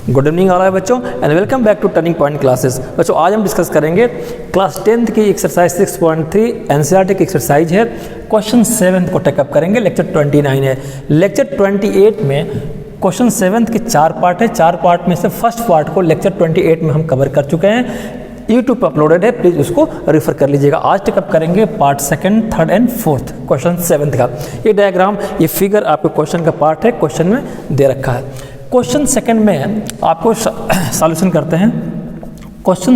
Good evening all बच्चों and welcome back to turning point classes. बच्चों आज हम डिस्कस करेंगे क्लास 10th की एक्सरसाइज 6.3 एनसीईआरटी की एक्सरसाइज है। क्वेश्चन 7 को टेकअप करेंगे। लेक्चर 29 है। लेक्चर 28 में क्वेश्चन 7 के 4 पार्ट है। 4 पार्ट में से फर्स्ट पार्ट को लेक्चर 28 में हम कवर कर चुके हैं। यूट्यूब पर अपलोडेड है, प्लीज़ उसको रेफर कर लीजिएगा। आज टेकअप करेंगे part 2nd, 3rd and 4th question 7 का। ये डायग्राम, ये फिगर आपके क्वेश्चन का पार्ट है, क्वेश्चन में दे रखा है। क्वेश्चन 2nd में आपको सॉल्यूशन करते हैं। क्वेश्चन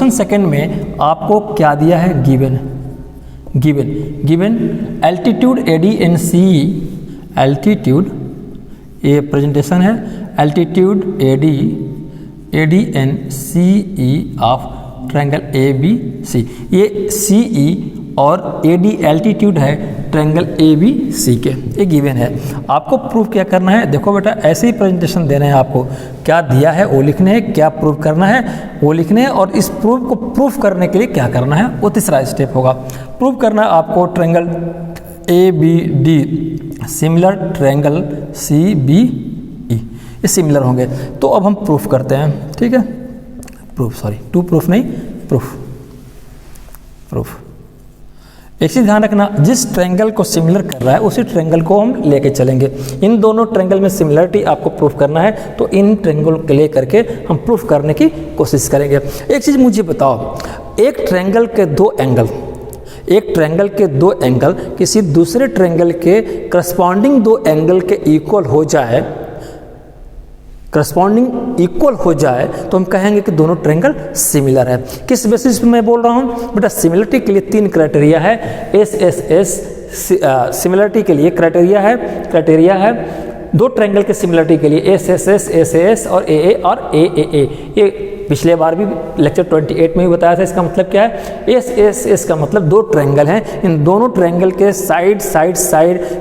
2nd में आपको क्या दिया है? Given altitude AD and C, altitude ये प्रेजेंटेशन है, altitude AD and C E of triangle A B C. ये सी ई और एडी एल्टीट्यूड है ट्रायंगल ए बी सी के, ये गिवन है। आपको प्रूफ क्या करना है? देखो बेटा, ऐसे ही प्रेजेंटेशन देना है आपको। क्या दिया है वो लिखने है, क्या प्रूफ करना है वो लिखने है, और इस प्रूफ को प्रूफ करने के लिए क्या करना है वो तीसरा स्टेप होगा। प्रूफ करना है आपको triangle A B D similar triangle C B E, ये सिमिलर होंगे। तो अब हम प्रूफ करते हैं, ठीक है। प्रूफ एक चीज़ ध्यान रखना, जिस ट्रायंगल को सिमिलर कर रहा है उसी ट्रायंगल को हम लेके चलेंगे। इन दोनों ट्रायंगल में सिमिलरिटी आपको प्रूफ करना है, तो इन ट्रायंगल को ले करके हम प्रूफ करने की कोशिश करेंगे। एक चीज़ मुझे बताओ, एक ट्रायंगल के दो एंगल किसी दूसरे ट्रायंगल के करस्पॉन्डिंग दो एंगल के इक्वल हो जाए, तो हम कहेंगे कि दोनों ट्रायंगल सिमिलर है। किस बेसिस पे मैं बोल रहा हूँ बेटा? सिमिलरिटी के लिए 3 क्राइटेरिया है। सिमिलरिटी के लिए क्राइटेरिया है दो ट्रायंगल के सिमिलरिटी के लिए एस और ए और ए। ये पिछले बार भी लेक्चर 28 में भी बताया था। इसका मतलब क्या है? एस का मतलब दो ट्रायंगल हैं, इन दोनों ट्रायंगल के साइड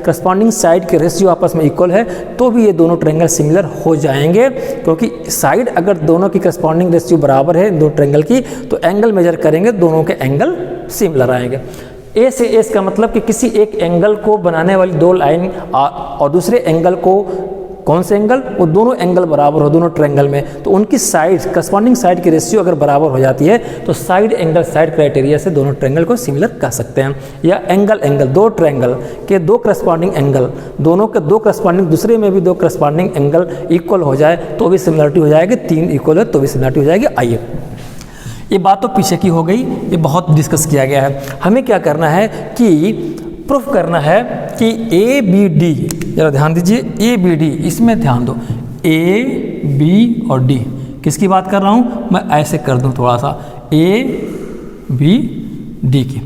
करस्पॉन्डिंग साइड के रेशियो आपस में इक्वल है, तो भी ये दोनों ट्रायंगल सिमिलर हो जाएंगे। क्योंकि साइड अगर दोनों की करस्पॉन्डिंग रेशियो बराबर है दो ट्रायंगल की, तो एंगल मेजर करेंगे, दोनों के एंगल सिमिलर आएंगे। ए से एस का मतलब कि किसी एक एंगल को बनाने वाली दो लाइन और दूसरे एंगल को, कौन से एंगल? वो दोनों एंगल बराबर हो दोनों ट्रायंगल में, तो उनकी साइड करस्पॉन्डिंग साइड की रेशियो अगर बराबर हो जाती है तो साइड क्राइटेरिया से दोनों ट्रायंगल को सिमिलर कर सकते हैं। या एंगल दो ट्रायंगल के दो करस्पॉन्डिंग एंगल, दोनों के दो करस्पॉन्डिंग, दूसरे में भी दो करस्पॉन्डिंग एंगल इक्वल हो जाए तो भी सिमिलरिटी हो जाएगी। 3 इक्वल है तो भी सिमिलरिटी हो जाएगी। आइए, ये बात तो पीछे की हो गई, ये बहुत डिस्कस किया गया है। हमें क्या करना है कि प्रूफ करना है कि ए बी डी, जरा ध्यान दीजिए, ए बी डी, इसमें ध्यान दो, ए बी और डी, किसकी बात कर रहा हूँ मैं? ऐसे कर दूँ थोड़ा सा, ए बी डी की,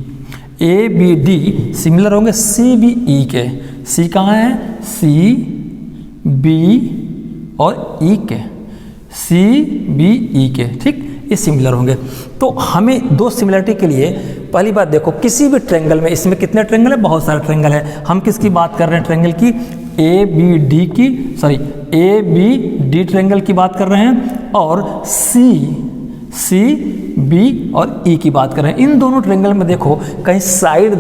ए बी डी सिमिलर होंगे सी बी ई के। सी कहाँ है? सी बी और ई के, सी बी ई के, ठीक, ये सिमिलर होंगे। तो हमें दो सिमिलरिटी के लिए पहली बात देखो, किसी भी ट्रायंगल में, इसमें कितने ट्रायंगल है? बहुत सारे ट्रायंगल है। हम किसकी बात कर रहे हैं? ट्रायंगल की ए बी डी ट्रायंगल की बात कर रहे हैं, और सी बी और ई की बात कर रहे हैं। इन दोनों ट्रायंगल में देखो, कहीं साइड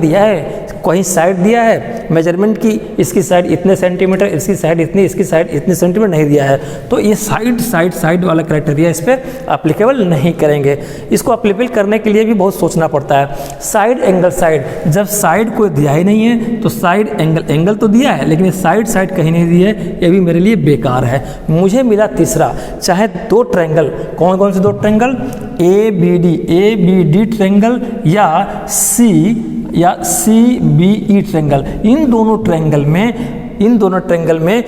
दिया है मेजरमेंट की, इसकी साइड इतने सेंटीमीटर, इसकी साइड इतनी, इसकी साइड इतने सेंटीमीटर नहीं दिया है, तो ये साइड वाला क्राइटेरिया इस पर अप्लीकेबल नहीं करेंगे। इसको अप्लीकेबल करने के लिए भी बहुत सोचना पड़ता है। साइड, जब साइड कोई दिया ही नहीं है तो साइड एंगल तो दिया है, लेकिन साइड कहीं नहीं दी है, ये भी मेरे लिए बेकार है। मुझे मिला तीसरा, चाहे दो ट्रायंगल, कौन से दो triangle? A B D triangle या सी बी ई ट्रायंगल। इन दोनों ट्रायंगल में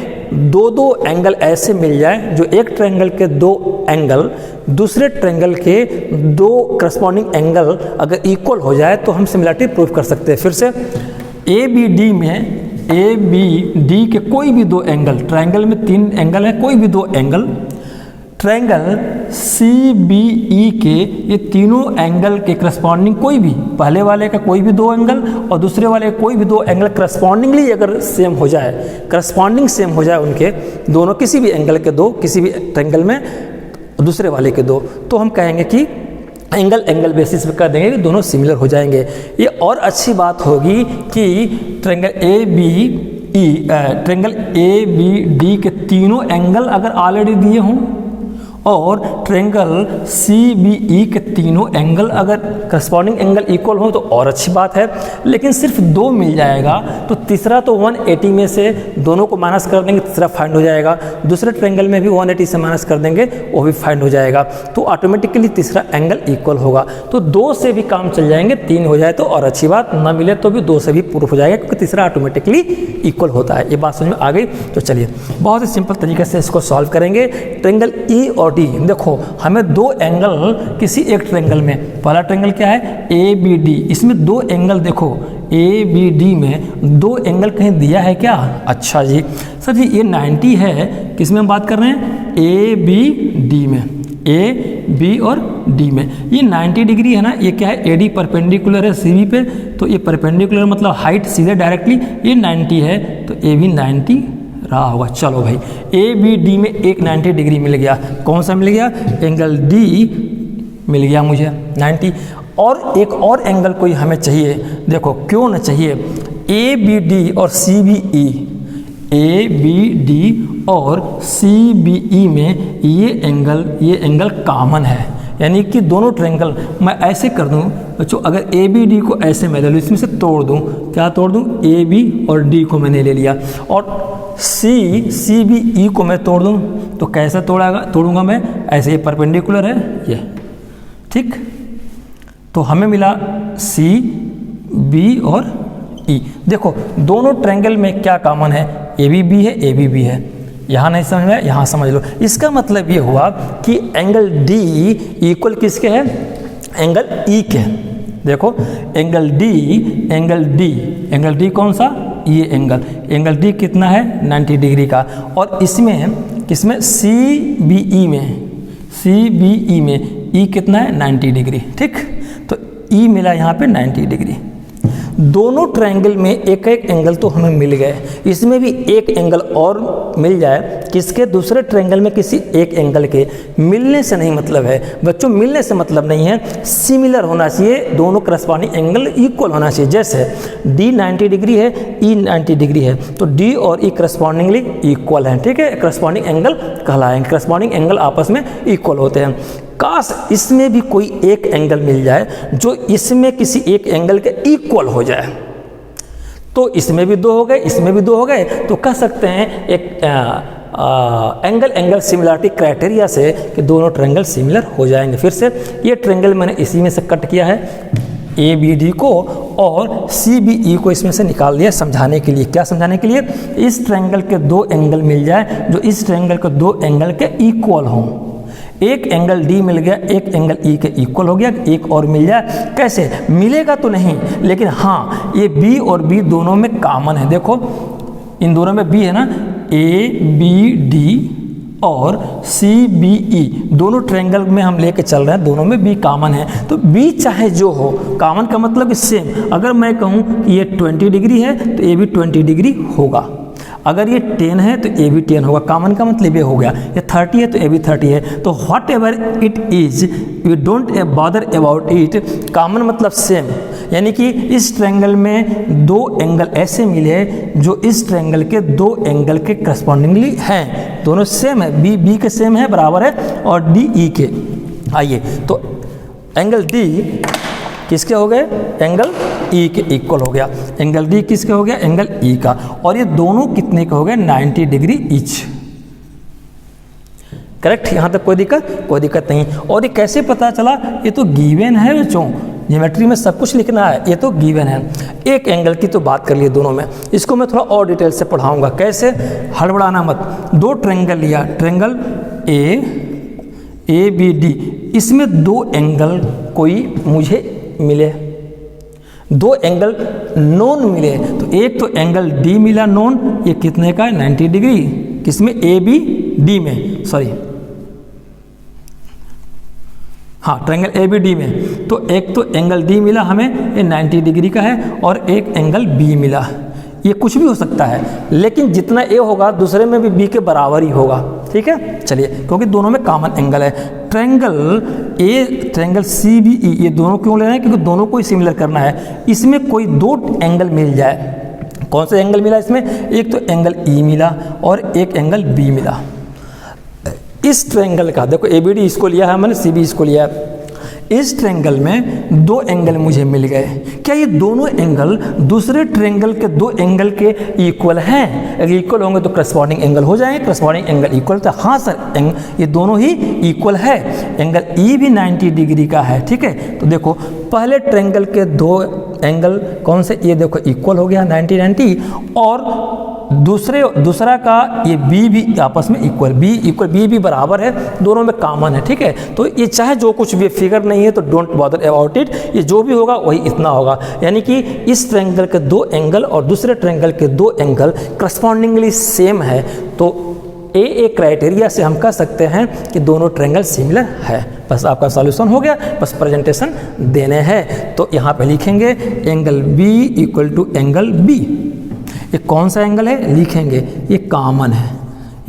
दो एंगल ऐसे मिल जाए जो एक ट्रायंगल के दो एंगल दूसरे ट्रायंगल के दो करस्पॉन्डिंग एंगल अगर इक्वल हो जाए तो हम सिमिलरिटी प्रूफ कर सकते हैं। फिर से, ए बी डी के कोई भी दो एंगल, ट्रायंगल में 3 एंगल है, कोई भी दो angle, triangle C B E के ये तीनों एंगल के करस्पॉन्डिंग कोई भी, पहले वाले का कोई भी दो एंगल और दूसरे वाले का कोई भी दो एंगल करस्पॉन्डिंगली अगर सेम हो जाए उनके दोनों, किसी भी एंगल के दो, किसी भी ट्रायंगल में दूसरे वाले के दो, तो हम कहेंगे कि एंगल बेसिस पे कर देंगे कि दोनों सिमिलर हो जाएंगे। ये और अच्छी बात होगी कि triangle A B triangle A B D के तीनों एंगल अगर ऑलरेडी दिए हों और ट्रायंगल सी बी ई के तीनों एंगल अगर करस्पॉन्डिंग एंगल इक्वल हो तो और अच्छी बात है, लेकिन सिर्फ 2 मिल जाएगा तो तीसरा तो 180 में से दोनों को माइनस कर देंगे, तीसरा फाइंड हो जाएगा। दूसरे ट्रायंगल में भी 180 से माइनस कर देंगे, वो भी फाइंड हो जाएगा, तो ऑटोमेटिकली तीसरा एंगल इक्वल होगा। तो 2 से भी काम चल जाएंगे, 3 हो जाए तो और अच्छी बात, ना मिले तो भी 2 से भी प्रूफ हो जाएगा क्योंकि तीसरा ऑटोमेटिकली इक्वल होता है। ये बात समझ में आ गई? तो चलिए बहुत ही सिंपल तरीके से इसको सॉल्व करेंगे। ट्रायंगल ई और डी, देखो हमें 2 एंगल किसी एक ट्रायंगल में, पहला ट्रायंगल क्या है ए बी डी, इसमें 2 एंगल देखो ए बी डी में 2 एंगल कहीं दिया है क्या? अच्छा जी सर जी ये 90 है, किस में हम बात कर रहे हैं? ए बी डी में, ए बी और डी में ये 90 डिग्री है ना, ये क्या है? ए डी परपेंडिकुलर है सी बी पे, तो ये परपेंडिकुलर मतलब हाइट सीधे डायरेक्टली ये 90 है, तो ए भी 90 रहा होगा। चलो भाई ए बी डी में एक 90 डिग्री मिल गया, कौन सा मिल गया? एंगल डी मिल गया मुझे 90। और एक और एंगल कोई हमें चाहिए, देखो क्यों ना चाहिए, ए बी डी और C B E, A B D और सी बी ई में ये एंगल कॉमन है, यानी कि दोनों ट्रायंगल मैं ऐसे कर दूं बच्चों, अगर ए बी डी को ऐसे मैं ले लूँ, इसमें से तोड़ दूं, क्या तोड़ दूं? ए बी और डी को मैंने ले लिया, और सी बी ई को मैं तोड़ दूं तो कैसे तोड़ूंगा मैं? ऐसे, ये परपेंडिकुलर है ये, ठीक, तो हमें मिला सी बी और ई। देखो दोनों ट्रायंगल में क्या कॉमन है? ए बी बी है, ए बी बी है, यहाँ नहीं समझ में आया, यहाँ समझ लो। इसका मतलब ये हुआ कि एंगल डी इक्वल किसके है? एंगल ई के। देखो एंगल डी कौन सा? ये एंगल डी कितना है? 90 डिग्री का, और किसमें सी बी ई में ई कितना है? 90 डिग्री, ठीक, तो ई मिला यहाँ पे 90 डिग्री। दोनों ट्रायंगल में एक एक एंगल तो हमें मिल गए, इसमें भी एक एंगल और मिल जाए, किसके? दूसरे ट्रायंगल में किसी एक एंगल के। मिलने से नहीं मतलब है बच्चों, मिलने से मतलब नहीं है, सिमिलर होना चाहिए, दोनों करस्पॉन्डिंग एंगल इक्वल होना चाहिए। जैसे डी 90 डिग्री है, ई 90 डिग्री है, तो डी और ई करस्पॉन्डिंगली इक्वल हैं, ठीक है, करस्पॉन्डिंग एंगल कहलाएंगे, करस्पॉन्डिंग एंगल आपस में इक्वल होते हैं। काश इसमें भी कोई एक एंगल मिल जाए जो इसमें किसी एक एंगल के इक्वल हो जाए, तो इसमें भी 2 हो गए, इसमें भी 2 हो गए, तो कह सकते हैं एक एंगल सिमिलरिटी क्राइटेरिया से कि दोनों ट्रायंगल सिमिलर हो जाएंगे। फिर से ये ट्रायंगल मैंने इसी में से कट किया है, ए बी डी को, और सी बी ई को इसमें से निकाल दिया समझाने के लिए। क्या समझाने के लिए? इस ट्रायंगल के 2 एंगल मिल जाए जो इस ट्रायंगल के 2 एंगल के इक्वल हों। एक एंगल डी मिल गया, एक एंगल ई के इक्वल हो गया, एक और मिल जाए, कैसे मिलेगा तो नहीं, लेकिन हाँ ये बी और बी दोनों में कॉमन है। देखो इन दोनों में बी है ना, ए बी डी और सी बी ई दोनों ट्रायंगल में हम लेके चल रहे हैं, दोनों में बी कॉमन है, तो बी चाहे जो हो, कॉमन का मतलब सेम। अगर मैं कहूँ कि ये 20 डिग्री है तो ये भी 20 डिग्री होगा, अगर ये 10 है तो ए भी 10 होगा, कॉमन का मतलब ये हो गया। ये 30 है तो ए भी 30 है, तो what ever it is you don't bother about it, common मतलब सेम। यानी कि इस ट्रायंगल में 2 एंगल ऐसे मिले जो इस ट्रायंगल के 2 एंगल के करस्पॉन्डिंगली हैं, दोनों सेम है, बी बी के सेम है, बराबर है, और डी ई के। आइए तो एंगल डी किसके हो गए? एंगल ई के इक्वल हो गया। एंगल डी किसके हो गया? एंगल ई का, और ये दोनों कितने के हो गए? 90 डिग्री ईच। करेक्ट, यहाँ तक कोई दिक्कत नहीं। और ये कैसे पता चला? ये तो गिवन है बच्चों, ज्योमेट्री में सब कुछ लिखना है, ये तो गिवन है। एक एंगल की तो बात कर लिए दोनों में, इसको मैं थोड़ा और डिटेल से पढ़ाऊंगा। कैसे? हड़बड़ाना मत। 2 ट्रायंगल लिया, ट्रायंगल ए बी डी, इसमें 2 एंगल कोई मुझे मिले, 2 एंगल नॉन मिले, तो एक तो एंगल डी मिला नॉन, ये कितने का है? 90 डिग्री, किसमें? ए बी डी में, सॉरी हाँ ट्रायंगल ए बी डी में। तो एक तो एंगल डी मिला हमें, ये 90 डिग्री का है, और एक एंगल बी मिला। ये कुछ भी हो सकता है, लेकिन जितना ए होगा दूसरे में भी बी के बराबर ही होगा, ठीक है। चलिए, क्योंकि दोनों में कॉमन एंगल है। ट्रायंगल सी बी ई, ये दोनों क्यों ले रहे हैं? क्योंकि दोनों को ही सिमिलर करना है। इसमें कोई 2 एंगल मिल जाए, कौन सा एंगल मिला इसमें? एक तो एंगल ई मिला और एक एंगल बी मिला। इस ट्रायंगल का देखो ABD इसको लिया है मैंने, CB इसको लिया है। इस ट्रायंगल में दो एंगल मुझे मिल गए। क्या ये दोनों एंगल दूसरे ट्रायंगल के दो एंगल के इक्वल हैं? अगर इक्वल होंगे तो करस्पॉन्डिंग एंगल हो जाएंगे। करस्पॉन्डिंग एंगल इक्वल तो हाँ सर, ये दोनों ही इक्वल है। एंगल ई भी 90 डिग्री का है, ठीक है। तो देखो पहले ट्रायंगल के दो एंगल कौन से? ये देखो इक्वल हो गया 90-90, और दूसरा का ये बी भी आपस में इक्वल, बी भी बराबर है, दोनों में कॉमन है, ठीक है। तो ये चाहे जो कुछ भी फिगर नहीं है तो डोंट बॉदर अबाउट इट, ये जो भी होगा वही इतना होगा। यानी कि इस ट्रायंगल के दो एंगल और दूसरे ट्रायंगल के दो एंगल करस्पॉन्डिंगली सेम है। तो ए क्राइटेरिया से हम कह सकते हैं कि दोनों ट्रायंगल सिमिलर है। बस आपका सॉल्यूशन हो गया, बस प्रेजेंटेशन देने हैं। तो यहाँ पे लिखेंगे angle B equal to angle B. ये कौन सा एंगल है लिखेंगे? ये कॉमन है,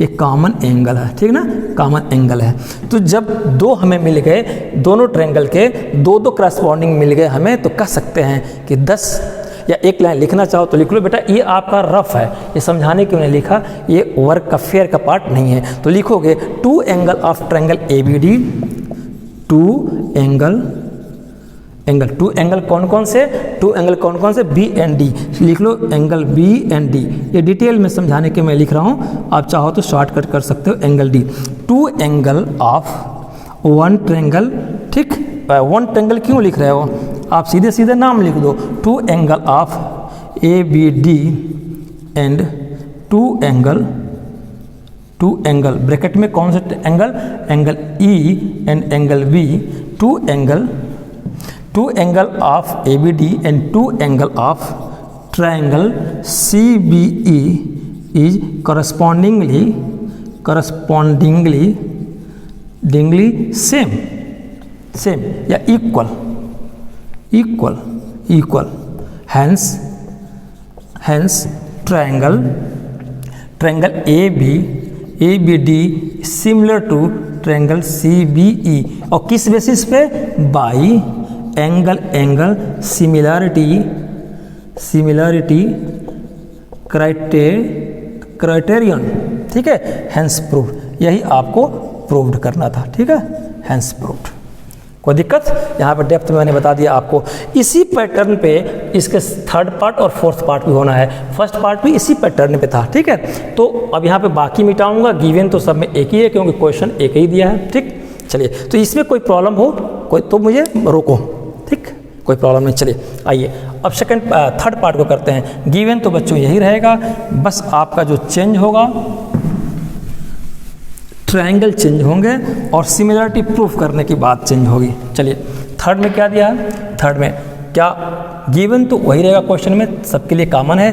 ये कॉमन एंगल है, ठीक ना, कॉमन एंगल है। तो जब दो हमें मिल गए, दोनों ट्रायंगल के दो करस्पॉन्डिंग मिल गए हमें, तो कह सकते हैं कि 10 या एक लाइन लिखना चाहो तो लिख लो बेटा। ये आपका रफ है, ये समझाने क्यों नहीं लिखा, ये वर्क का फेयर का पार्ट नहीं है। तो लिखोगे two angle of triangle ABD, two angle कौन कौन से? टू एंगल कौन कौन से? B and D। लिख लो एंगल B and D। ये डिटेल में समझाने के मैं लिख रहा हूँ, आप चाहो तो शॉर्टकट कर सकते हो। Angle D, two angle of one triangle, ठीक। वन ट्रायंगल क्यों लिख रहे हो? आप सीधे सीधे नाम लिख दो, two angle of ABD and two angle bracket में कौन से angle? Angle E and angle B। Two angle of ABD and two angle of triangle CBE is correspondingly same या equal. Hence triangle ABD similar to triangle CBE। और किस basis पे? By angle similarity criterion, ठीक है। Hence prove, यही आपको proved करना था, ठीक है। हैंस प्रूव्ड, कोई दिक्कत? यहाँ पर डेप्थ में मैंने बता दिया आपको। इसी पैटर्न पे इसके थर्ड पार्ट और फोर्थ पार्ट भी होना है। फर्स्ट पार्ट भी इसी पैटर्न पे था, ठीक है। तो अब यहाँ पे बाकी मिटाऊंगा, गिवन तो सब में एक ही है क्योंकि क्वेश्चन एक ही दिया है, ठीक। चलिए, तो इसमें कोई प्रॉब्लम हो कोई तो मुझे रोको, ठीक, कोई प्रॉब्लम नहीं। चलिए आइए अब थर्ड पार्ट को करते हैं। गिवन तो बच्चों यही रहेगा, बस आपका जो चेंज होगा ट्रायंगल चेंज होंगे और सिमिलरिटी प्रूफ करने की बात चेंज होगी। चलिए थर्ड में क्या दिया है? थर्ड में क्या गिवन तो वही रहेगा, क्वेश्चन में सबके लिए कॉमन है।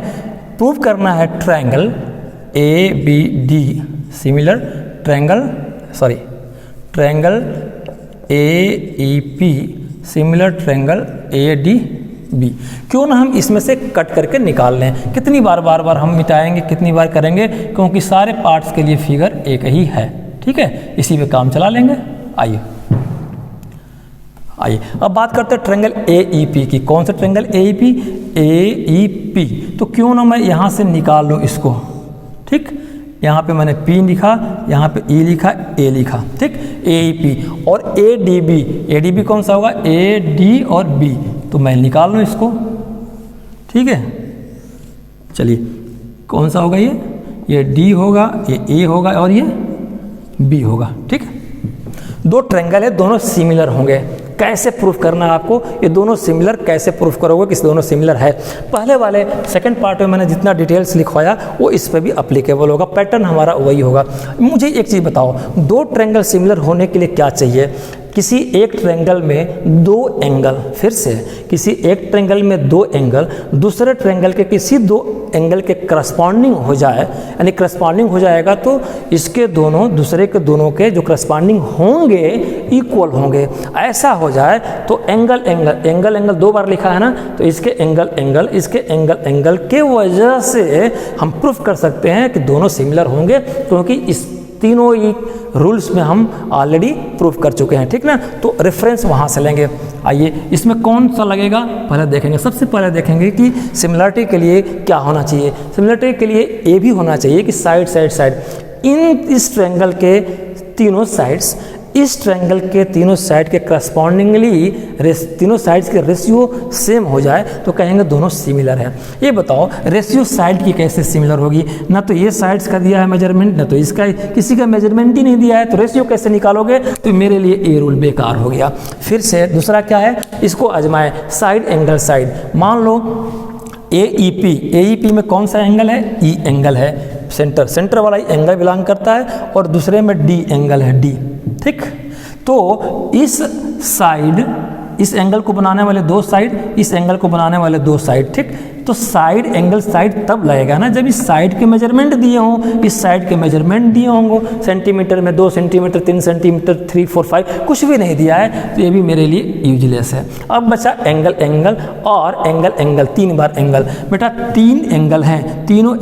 प्रूफ करना है triangle ABD similar triangle AEP similar triangle ADB। क्यों ना हम इसमें से कट करके निकाल लें। कितनी बार हम मिटाएंगे, कितनी बार करेंगे, क्योंकि सारे पार्ट्स के लिए फिगर एक ही है, ठीक है। इसी पे काम चला लेंगे। आइए अब बात करते हैं ट्रायंगल AEP की। कौन सा ट्रायंगल AEP? तो क्यों ना मैं यहाँ से निकाल लूँ इसको, ठीक। यहाँ पे मैंने P लिखा, यहाँ पे E लिखा, A लिखा, ठीक। AEP और ADB कौन सा होगा? AD और B, तो मैं निकाल लूँ इसको, ठीक है। चलिए कौन सा होगा? ये D होगा, ये A होगा और ये B होगा, ठीक है। दो ट्रायंगल है, दोनों सिमिलर होंगे। कैसे प्रूफ करना है आपको? ये दोनों सिमिलर कैसे प्रूफ करोगे कि दोनों सिमिलर है? पहले वाले सेकंड पार्ट में मैंने जितना डिटेल्स लिखवाया वो इस पे भी अप्लीकेबल होगा, पैटर्न हमारा वही होगा। मुझे एक चीज़ बताओ, दो ट्रायंगल सिमिलर होने के लिए क्या चाहिए? किसी एक ट्रायंगल में दो एंगल, फिर से किसी एक ट्रायंगल में दो एंगल दूसरे ट्रायंगल के किसी दो एंगल के करस्पॉन्डिंग हो जाए, यानी करस्पॉन्डिंग हो जाएगा तो इसके दोनों दूसरे के दोनों के जो करस्पॉन्डिंग होंगे इक्वल होंगे। ऐसा हो जाए तो एंगल दो बार लिखा है ना, तो इसके एंगल के वजह से हम प्रूफ कर सकते हैं कि दोनों सिमिलर होंगे, क्योंकि इस तीनों ही रूल्स में हम ऑलरेडी प्रूफ कर चुके हैं, ठीक ना। तो रेफरेंस वहाँ से लेंगे। आइए इसमें कौन सा लगेगा पहले देखेंगे। सबसे पहले देखेंगे कि सिमिलरिटी के लिए क्या होना चाहिए। सिमिलरिटी के लिए ये भी होना चाहिए कि साइड साइड साइड इस ट्रायंगल के तीनों साइड्स, इस ट्रायंगल के तीनों साइड के करस्पॉन्डिंगली तीनों साइड्स के रेशियो सेम हो जाए तो कहेंगे दोनों सिमिलर है। ये बताओ रेशियो साइड की कैसे सिमिलर होगी, ना तो ये साइड्स का दिया है मेजरमेंट, ना तो इसका, किसी का मेजरमेंट ही नहीं दिया है, तो रेशियो कैसे निकालोगे? तो मेरे लिए ये रूल बेकार हो गया। फिर से दूसरा क्या है, इसको आजमाएं, साइड एंगल साइड। मान लो AEP में कौन सा एंगल है? E एंगल है, सेंटर वाला एंगल बिलोंग करता है, और दूसरे में D एंगल है, D, ठीक। तो इस साइड, इस एंगल को बनाने वाले दो साइड, इस एंगल को बनाने वाले दो साइड, ठीक। तो साइड एंगल साइड तब लगेगा ना जब इस साइड के मेजरमेंट दिए हों, इस साइड के मेजरमेंट दिए होंगे सेंटीमीटर में, 2 सेंटीमीटर, 3 सेंटीमीटर, 3, 4, 5, कुछ भी नहीं दिया है, तो ये भी मेरे लिए यूजलेस है। अब बचा एंगल एंगल और एंगल एंगल, 3 बार एंगल। बेटा 3 एंगल हैं, तीनों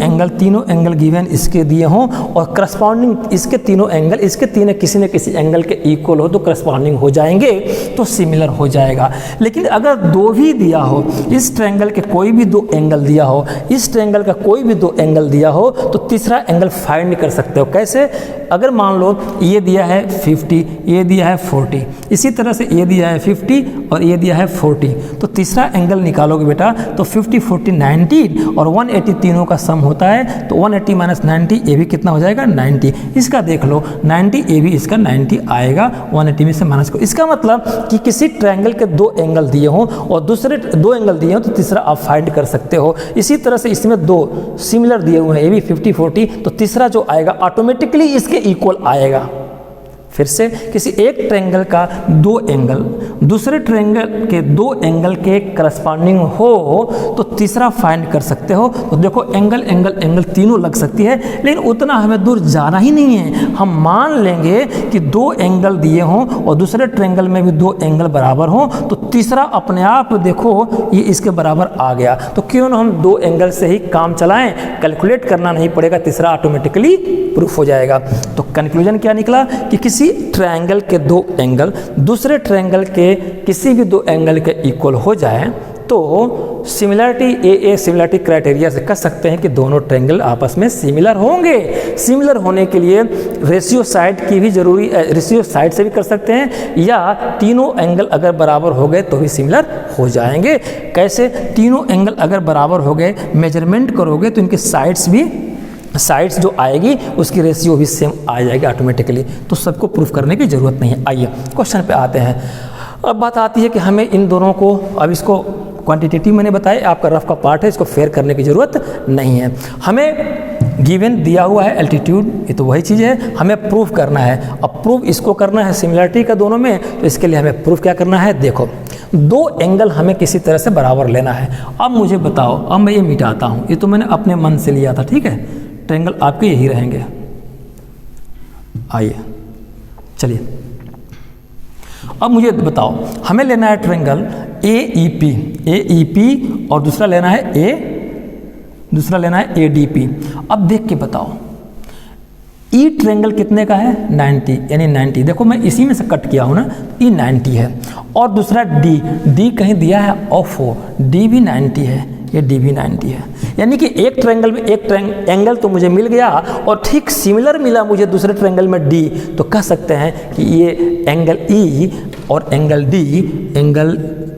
एंगल गिवन इसके दिए हों और करस्पॉन्डिंग इसके तीनों एंगल इसके तीनों किसी न किसी एंगल के इक्वल हो तो करस्पॉन्डिंग हो जाएंगे, तो सिमिलर हो जाएगा। लेकिन अगर दो भी दिया हो, इस ट्रायंगल के कोई भी दो एंगल दिया हो, इस ट्रायंगल का कोई भी दो एंगल दिया हो, तो तीसरा एंगल फाइंड कर सकते हो। कैसे? अगर मान लो ये दिया है 50, ये दिया है 40, इसी तरह से ये दिया है 50 और ये दिया है 40, तो तीसरा एंगल निकालोगे बेटा तो 50, 40, 90 और 180 तीनों का सम होता है, तो 180 माइनस 90 ये भी कितना हो जाएगा? 90। इसका देख लो 90, ये भी इसका 90 आएगा 180 में से माइनस को। इसका मतलब कि किसी ट्रायंगल के दो एंगल दिए हों और दूसरे दो एंगल दिए हों तो तीसरा आप फाइंड कर सकते हो। इसी तरह से इसमें दो सिमिलर दिए हुए हैं, ये भी 50, 40, तो तीसरा जो आएगा ऑटोमेटिकली इसके इक्वल आएगा। फिर से किसी एक ट्रायंगल का दो एंगल दूसरे ट्रायंगल के दो एंगल के करस्पॉन्डिंग हो तो तीसरा फाइंड कर सकते हो। तो देखो एंगल एंगल एंगल तीनों लग सकती है, लेकिन उतना हमें दूर जाना ही नहीं है। हम मान लेंगे कि दो एंगल दिए हों और दूसरे ट्रायंगल में भी दो एंगल बराबर हों, तो तीसरा अपने आप देखो ये इसके बराबर आ गया। तो क्यों ना हम दो एंगल से ही काम चलाएं, कैलकुलेट करना नहीं पड़ेगा, तीसरा ऑटोमेटिकली प्रूफ हो जाएगा। तो कंक्लूजन क्या निकला कि किसी ट्रायंगल के दो एंगल दूसरे ट्रायंगल के किसी भी दो एंगल के इक्वल हो जाए तो सिमिलरिटी ए सिमिलरिटी क्राइटेरिया से कह सकते हैं कि दोनों ट्रायंगल आपस में सिमिलर होंगे। सिमिलर होने के लिए रेशियो साइड की भी जरूरी, रेशियो साइड से भी कर सकते हैं, या तीनों एंगल अगर बराबर हो गए तो भी सिमिलर हो जाएंगे। कैसे? तीनों एंगल अगर बराबर हो गए, मेजरमेंट करोगे तो इनके साइड्स जो आएगी उसकी रेशियो भी सेम आ जाएगी ऑटोमेटिकली। तो सबको प्रूफ करने की ज़रूरत नहीं है। आइए क्वेश्चन पे आते हैं। अब बात आती है कि हमें इन दोनों को, अब इसको क्वांटिटेटिव मैंने बताया, आपका रफ का पार्ट है, इसको फेयर करने की ज़रूरत नहीं है। हमें गिवन दिया हुआ है एल्टीट्यूड, ये तो वही चीज़ है, हमें प्रूफ करना है। अब प्रूफ इसको करना है सिमिलरिटी का दोनों में, तो इसके लिए हमें प्रूफ क्या करना है? देखो दो एंगल हमें किसी तरह से बराबर लेना है। अब मुझे बताओ, अब मैं ये मिटाता हूँ, ये तो मैंने अपने मन से लिया था, ठीक है, ट्रायंगल आपके यही रहेंगे। आइए चलिए अब मुझे बताओ, हमें लेना है ट्रायंगल AEP और दूसरा लेना है ADP। अब देख के बताओ ई ट्रायंगल कितने का है? 90, यानी 90। देखो मैं इसी में से कट किया हूँ ना, ई 90 है। और दूसरा D कहीं दिया है ऑफ हो, D भी 90 है, ये D भी 90 है। यानी कि एक ट्रायंगल में एक एंगल तो मुझे मिल गया और ठीक सिमिलर मिला मुझे दूसरे ट्रायंगल में D, तो कह सकते हैं कि ये एंगल E और angle D, angle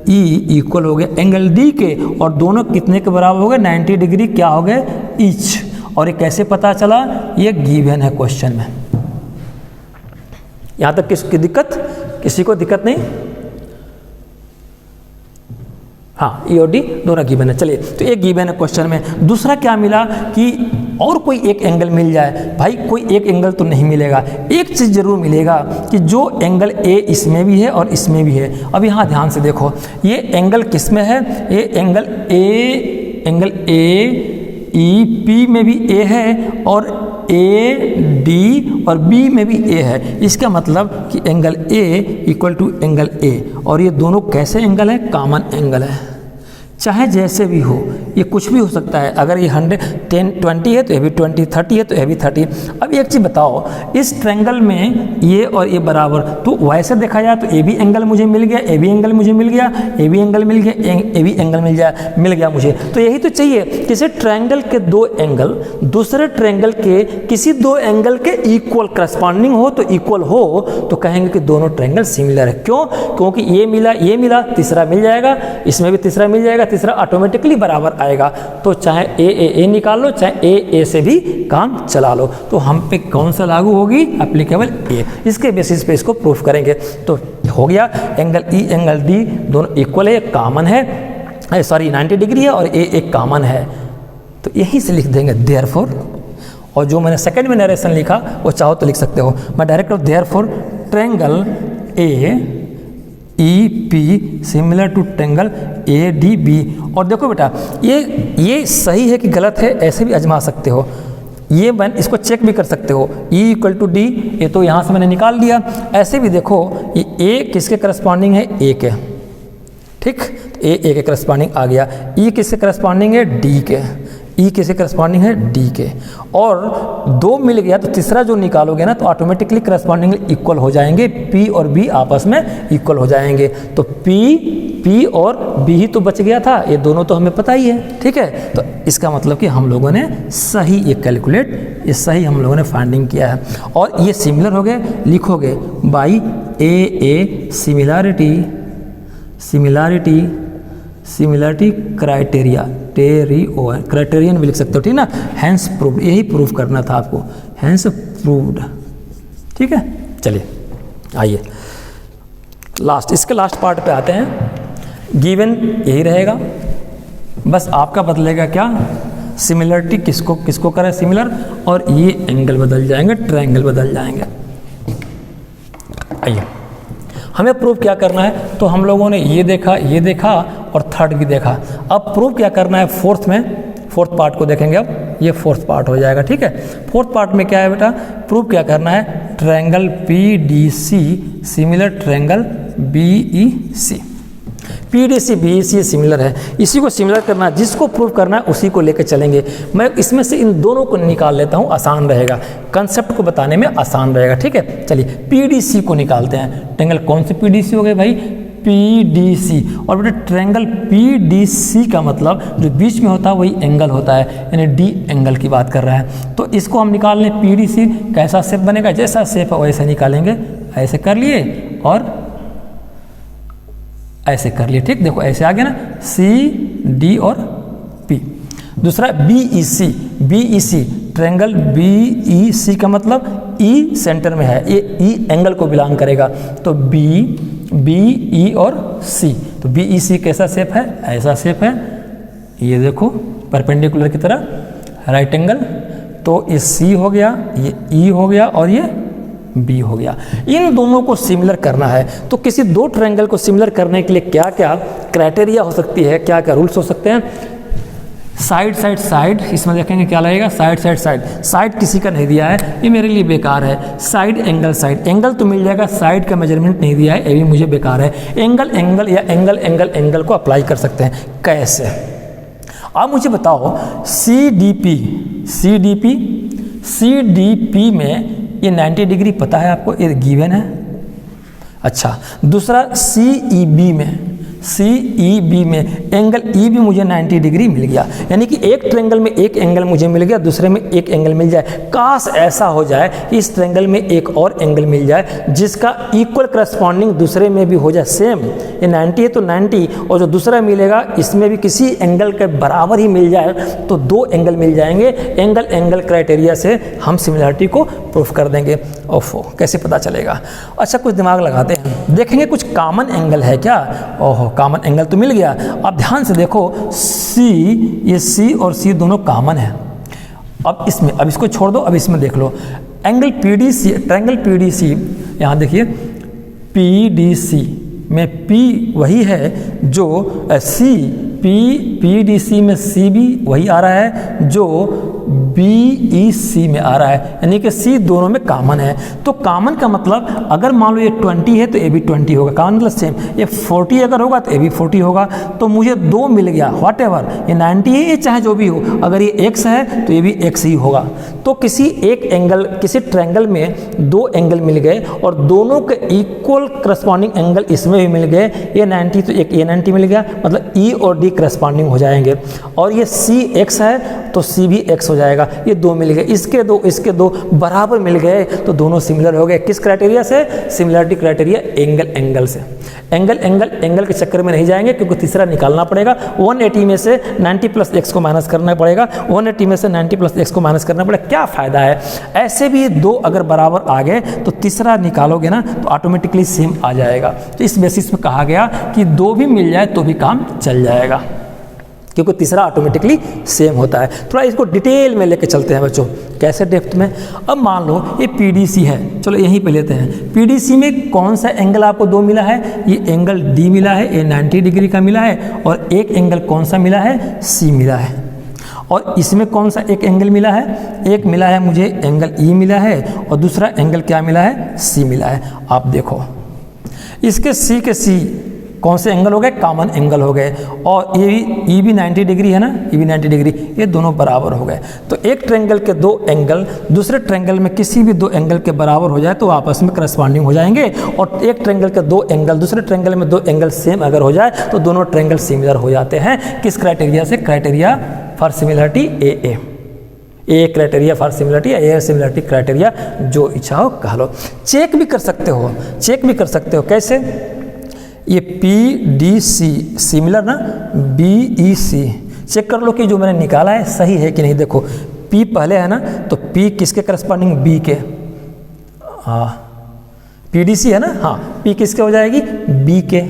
E equal हो गए एंगल D के, और दोनों कितने के बराबर हो गए? 90 डिग्री क्या हो गए ईच। और ये कैसे पता चला? ये गिवन है क्वेश्चन में। यहां तक किसकी दिक्कत? किसी को दिक्कत नहीं? हाँ, E और D दोनों गिवन है। चलिए, तो एक गिवन है क्वेश्चन में। दूसरा क्या मिला कि और कोई एक एंगल मिल जाए। भाई कोई एक एंगल तो नहीं मिलेगा, एक चीज़ जरूर मिलेगा कि जो एंगल A इसमें भी है और इसमें भी है। अब यहाँ ध्यान से देखो, ये एंगल किस में है? ये एंगल AEP में भी A है और AD और B में भी A है। इसका मतलब कि angle A equal to angle A, और ये दोनों कैसे एंगल है? कॉमन एंगल है। चाहे जैसे भी हो, ये कुछ भी हो सकता है। अगर ये 120 है तो ये भी 20, 30 है तो ये भी 30। अब एक चीज़ बताओ, इस ट्रायंगल में ये और ये बराबर, तो वैसे देखा जाए तो ए बी एंगल मुझे मिल गया, ए बी एंगल मुझे मिल गया, ए बी एंगल मिल गया, ए बी एंगल मिल गया मुझे। तो यही तो चाहिए, किसी ट्रायंगल के दो एंगल दूसरे ट्रायंगल के किसी दो एंगल के इक्वल करस्पॉन्डिंग हो, तो इक्वल हो तो कहेंगे कि दोनों ट्रायंगल सिमिलर है। क्यों? क्योंकि ये मिला, तीसरा मिल जाएगा, इसमें भी तीसरा मिल जाएगा, तीसरा ऑटोमेटिकली बराबर आएगा। तो चाहे ए निकाल लो, चाहे ए से भी काम चला लो। तो हम पे कौन सा लागू होगी? एप्लीकेबल ए। इसके बेसिस पे इसको प्रूफ करेंगे। तो हो गया एंगल ई एंगल डी दोनों इक्वल है, कॉमन है, सॉरी 90 डिग्री है और ए एक कॉमन है। तो यहीं से लिख देंगे देयरफॉर। और जो मैंने सेकंड में नरेशन लिखा वो चाहो तो लिख सकते हो। मैं direct therefore triangle A E P similar to triangle A D B. और देखो बेटा, ये सही है कि गलत है ऐसे भी आजमा सकते हो, ये मैं इसको चेक भी कर सकते हो। E इक्वल टू डी, ये तो यहाँ से मैंने निकाल दिया। ऐसे भी देखो, ये ए किसके करस्पॉन्डिंग है? ए के, ठीक, ए के करस्पॉन्डिंग आ गया। ई किसके करस्पॉन्डिंग है? डी के। ई किसके करस्पॉन्डिंग है? डी के। और दो मिल गया तो तीसरा जो निकालोगे ना तो ऑटोमेटिकली करस्पॉन्डिंग इक्वल हो जाएंगे, पी और बी आपस में इक्वल हो जाएंगे। तो पी और बी ही तो बच गया था, ये दोनों तो हमें पता ही है, ठीक है। तो इसका मतलब कि हम लोगों ने सही ये कैलकुलेट, ये सही हम लोगों ने फाइंडिंग किया है। और ये सिमिलर हो गए, लिखोगे by A similarity criteria, criterion भी लिख सकते हो, ठीक ना। हैंस प्रूव्ड, यही प्रूव करना था आपको, हैंस प्रूव्ड, ठीक है। चलिए आइए इसके लास्ट पार्ट पे आते हैं। गिवन यही रहेगा, बस आपका बदलेगा क्या? सिमिलरिटी किसको करे सिमिलर, और ये एंगल बदल जाएंगे, ट्रायंगल बदल जाएंगे। आइए हमें प्रूव क्या करना है? तो हम लोगों ने ये देखा और थर्ड भी देखा। अब प्रूव क्या करना है? फोर्थ पार्ट को देखेंगे। अब ये फोर्थ पार्ट हो जाएगा, ठीक है। फोर्थ पार्ट में क्या है बेटा? प्रूव क्या करना है? Triangle P D C similar triangle B E C. P D C B E C similar है, इसी को सिमिलर करना है, जिसको प्रूव करना है उसी को लेकर चलेंगे। मैं इसमें से इन दोनों को निकाल लेता हूँ, आसान रहेगा, कंसेप्ट को बताने में आसान रहेगा, ठीक है। चलिए पी डी सी को निकालते हैं। ट्रायंगल कौन से पी डी सी हो गए भाई? P D C. और बेटा ट्रायंगल पी डी सी का मतलब जो बीच में होता है वही एंगल होता है, यानी डी एंगल की बात कर रहा है। तो इसको हम निकाल लें, पी डी सी कैसा शेप बनेगा? जैसा शेप है वैसे निकालेंगे। ऐसे कर लिए और ऐसे कर लिए, ठीक। देखो ऐसे आ गया ना, सी डी और पी। दूसरा B E C triangle B E C का मतलब ई सेंटर में है, ये ई एंगल को बिलोंग करेगा। तो बी ई और सी, तो बी ई सी कैसा शेप है? ऐसा शेप है, ये देखो परपेंडिकुलर की तरह राइट एंगल। तो ये सी हो गया, ये ई हो गया और ये बी हो गया। इन दोनों को सिमिलर करना है। तो किसी दो ट्रायंगल को सिमिलर करने के लिए क्या क्या क्राइटेरिया हो सकती है, क्या क्या रूल्स हो सकते हैं? साइड, इसमें देखेंगे क्या लगेगा? साइड किसी का नहीं दिया है, ये मेरे लिए बेकार है। साइड एंगल तो मिल जाएगा, साइड का मेजरमेंट नहीं दिया है, ये भी मुझे बेकार है। एंगल या एंगल को अप्लाई कर सकते हैं। कैसे? अब मुझे बताओ, सी डी पी में ये 90 डिग्री पता है आपको, ये गिवन है। अच्छा, दूसरा सी ई बी में एंगल ई भी मुझे 90 डिग्री मिल गया, यानी कि एक ट्रायंगल में एक एंगल मुझे मिल गया, दूसरे में एक एंगल मिल जाए। काश ऐसा हो जाए कि इस ट्रायंगल में एक और एंगल मिल जाए जिसका इक्वल करस्पॉन्डिंग दूसरे में भी हो जाए सेम। ये 90 है तो 90, और जो दूसरा मिलेगा इसमें भी किसी एंगल के बराबर ही मिल जाए, तो दो एंगल मिल जाएंगे। एंगल क्राइटेरिया से हम सिमिलरिटी को प्रूफ कर देंगे। ओफो, कैसे पता चलेगा? अच्छा, कुछ दिमाग लगाते हैं, देखेंगे कुछ कॉमन एंगल है क्या। ओहो, कॉमन एंगल तो मिल गया। अब ध्यान से देखो, ये सी और सी दोनों कॉमन है। अब इसको छोड़ दो, अब इसमें देख लो एंगल पीडीसी, ट्रायंगल पीडीसी। यहाँ देखिए पीडीसी में पी वही है जो सी, पीडीसी में सी भी वही आ रहा है जो BEC में आ रहा है, यानी कि C दोनों में कॉमन है। तो कॉमन का मतलब अगर मान लो ये 20 है तो ये भी 20 होगा, कॉमन मतलब सेम। ये 40 अगर होगा तो ये भी 40 होगा। तो मुझे 2 मिल गया, वॉट एवर, ये 90 है, ये चाहे जो भी हो, अगर ये x है तो ये भी x ही होगा। तो किसी एक एंगल, किसी ट्रायंगल में 2 एंगल मिल गए और दोनों के इक्वल करस्पॉन्डिंग एंगल इसमें भी मिल गए, ये 90 तो एक ये 90 मिल गया, मतलब E और D करस्पॉन्डिंग हो जाएंगे। और ये C x है तो C भी x हो जाएगा, ये 2 मिल गए, इसके दो बराबर मिल गए तो दोनों सिमिलर हो गए। किस क्राइटेरिया से? सिमिलरिटी क्राइटेरिया, एंगल से। एंगल के चक्कर में नहीं जाएंगे क्योंकि तीसरा निकालना पड़ेगा। 180 में से 90 प्लस x को माइनस करना पड़ेगा, 180 में से 90 प्लस x को माइनस करना पड़ेगा। क्या फ़ायदा है? ऐसे भी 2 अगर बराबर आ गए तो तीसरा निकालोगे ना तो ऑटोमेटिकली सेम आ जाएगा। तो इस बेसिस पे कहा गया कि 2 भी मिल जाए तो भी काम चल जाएगा, क्योंकि तीसरा ऑटोमेटिकली सेम होता है। थोड़ा इसको डिटेल में लेके चलते हैं बच्चों, कैसे डेप्थ में। अब मान लो ये PDC है, चलो यहीं पे लेते हैं। PDC में कौन सा एंगल आपको 2 मिला है? ये एंगल D मिला है, ये 90 डिग्री का मिला है, और एक एंगल कौन सा मिला है? C मिला है। और इसमें कौन सा एक एंगल मिला है? एक मिला है मुझे एंगल E मिला है, और दूसरा एंगल क्या मिला है? C मिला है। आप देखो इसके C के C कौन से एंगल हो गए? कॉमन एंगल हो गए। और ये भी 90 डिग्री है ना, ये भी 90 डिग्री, ये दोनों बराबर हो गए। तो एक ट्रायंगल के 2 एंगल दूसरे ट्रायंगल में किसी भी 2 एंगल के बराबर हो जाए तो आपस में करस्पॉन्डिंग हो जाएंगे। और एक ट्रायंगल के 2 एंगल दूसरे ट्रायंगल में 2 एंगल सेम अगर हो जाए तो दोनों ट्रायंगल सिमिलर हो जाते हैं। किस क्राइटेरिया से? Criteria for similarity A criteria for similarity, A similarity criteria, जो इच्छा हो कह लो। चेक भी कर सकते हो, कैसे? ये PDC सिमिलर ना BEC, चेक कर लो कि जो मैंने निकाला है सही है कि नहीं। देखो P पहले है ना, तो P किसके करस्पॉन्डिंग? B के। हाँ, PDC है ना, हाँ, P किसके हो जाएगी? B के।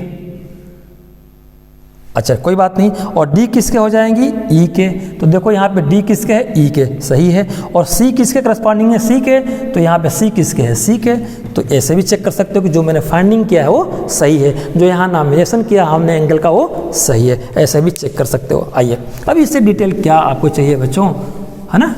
अच्छा कोई बात नहीं। और D किसके हो जाएंगी? E के। तो देखो यहाँ पे D किसके है? E के, सही है। और C किसके करस्पॉन्डिंग है? C के। तो यहाँ पे C किसके है? C के। तो ऐसे भी चेक कर सकते हो कि जो मैंने फाइंडिंग किया है वो सही है, जो यहाँ नॉमिनेशन किया हमने एंगल का वो सही है। ऐसे भी चेक कर सकते हो। आइए अब इससे डिटेल क्या आपको चाहिए बच्चों, है ना।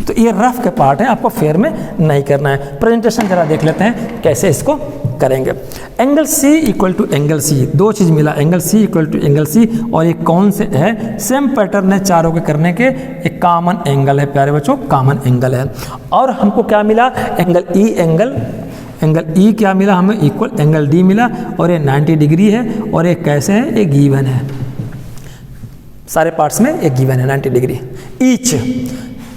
तो ये रफ के पार्ट है, आपको फेयर में नहीं करना है। प्रेजेंटेशन जरा देख लेते हैं कैसे इसको करेंगे। Angle C equal to angle C, 2 चीज़ मिला, angle C equal to angle C, और ये कौन से है? सेम पैटर्न है चारों के करने के, एक कॉमन एंगल है प्यारे बच्चों, कॉमन एंगल है। और हमको क्या मिला? एंगल E क्या मिला हमें? इक्वल एंगल D मिला, और ये 90 डिग्री है, और ये कैसे है? ये गिवन है, सारे पार्ट्स में एक गिवन है 90 डिग्री ईच,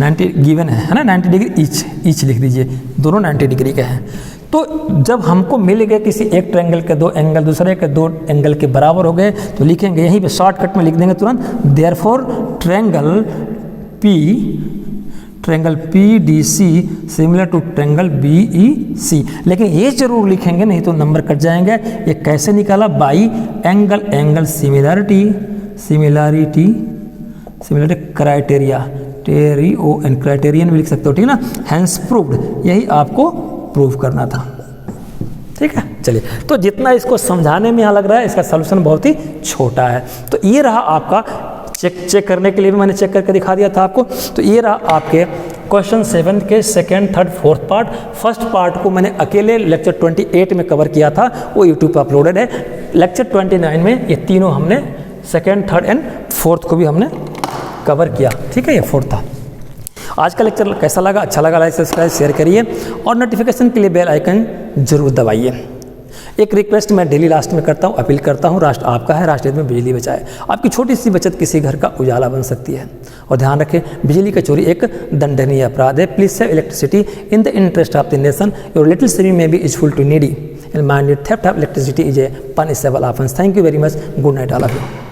90 गिवन है ना, 90 डिग्री ईच लिख दीजिए, दोनों 90 डिग्री के हैं। तो जब हमको मिल गए किसी एक ट्रायंगल के 2 एंगल दूसरे के 2 एंगल के बराबर हो गए तो लिखेंगे यहीं पे शॉर्टकट में लिख देंगे तुरंत, therefore triangle PDC similar to triangle BEC। लेकिन ये जरूर लिखेंगे, नहीं तो नंबर कट जाएंगे। ये कैसे निकाला? By angle similarity criteria, criterion भी लिख सकते हो, ठीक है ना। हैंस प्रूव्ड, यही आपको प्रूव करना था, ठीक है। चलिए, तो जितना इसको समझाने में यहाँ लग रहा है इसका सलूशन बहुत ही छोटा है। तो ये रहा आपका चेक करने के लिए भी मैंने चेक करके दिखा दिया था आपको। तो ये रहा आपके क्वेश्चन 7 के 2nd, 3rd, 4th part. First part को मैंने अकेले लेक्चर 28 में कवर किया था, वो यूट्यूब पर अपलोडेड है। लेक्चर 29 में ये तीनों हमने 2nd, 3rd एंड 4th को भी हमने कवर किया, ठीक है। ये 4th था। आज का लेक्चर कैसा लगा? अच्छा लगा लाइक सब्सक्राइब शेयर करिए, और नोटिफिकेशन के लिए बेल आइकन जरूर दबाइए। एक रिक्वेस्ट मैं डेली लास्ट में करता हूँ, अपील करता हूँ, राष्ट्र आपका है, राष्ट्र में बिजली बचाए। आपकी छोटी सी बचत किसी घर का उजाला बन सकती है। और ध्यान रखें, बिजली का चोरी एक दंडनीय अपराध है। Please save electricity in the interest of the nation. Your little saving may be useful to needy, and minded theft of electricity is a punishable offense. Thank you very much. Good night all of you.